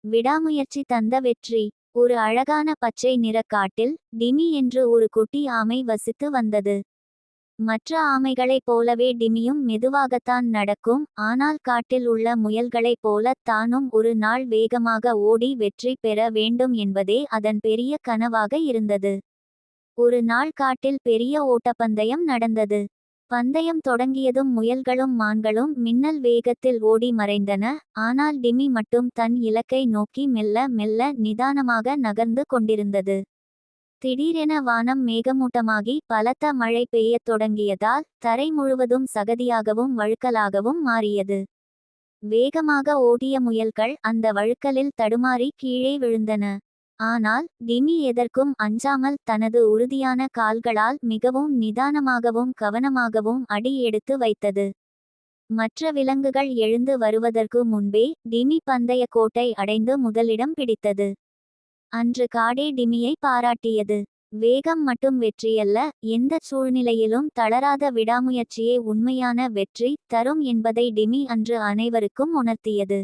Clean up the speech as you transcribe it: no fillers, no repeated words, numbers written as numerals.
விடாமுயற்சி தந்த வெற்றி. ஒரு அழகான பச்சை நிறக் காட்டில் டிமி என்று ஒரு குட்டி ஆமை வசித்து வந்தது. மற்ற ஆமைகளைப் போலவே டிமியும் மெதுவாகத்தான் நடக்கும். ஆனால் காட்டில் உள்ள முயல்களைப் போல தானும் ஒரு நாள் வேகமாக ஓடி வெற்றி பெற வேண்டும் என்பதே அதன் பெரிய கனவாக இருந்தது. ஒரு நாள் காட்டில் பெரிய ஓட்டப்பந்தயம் நடந்தது. பந்தயம் தொடங்கியதும் முயல்களும் மான்களும் மின்னல் வேகத்தில் ஓடி மறைந்தன. ஆனால் டிமி மட்டும் தன் இலக்கை நோக்கி மெல்ல மெல்ல நிதானமாக நகர்ந்து கொண்டிருந்தது. திடீரென வானம் மேகமூட்டமாகி பலத்த மழை பெய்யத் தொடங்கியதால் தரை முழுவதும் சகதியாகவும் வழுக்கலாகவும் மாறியது. வேகமாக ஓடிய முயல்கள் அந்த வழுக்கலில் தடுமாறி கீழே விழுந்தன. ஆனால் டிமி எதற்கும் அஞ்சாமல் தனது உறுதியான கால்களால் மிகவும் நிதானமாகவும் கவனமாகவும் அடி எடுத்து வைத்தது. மற்ற விலங்குகள் எழுந்து வருவதற்கு முன்பே டிமி பந்தய கோட்டை அடைந்து முதலிடம் பிடித்தது. அன்று காடே டிமியை பாராட்டியது. வேகம் மட்டும் வெற்றியல்ல, எந்த சூழ்நிலையிலும் தளராத விடாமுயற்சியே உண்மையான வெற்றி தரும் என்பதை டிமி அன்று அனைவருக்கும் உணர்த்தியது.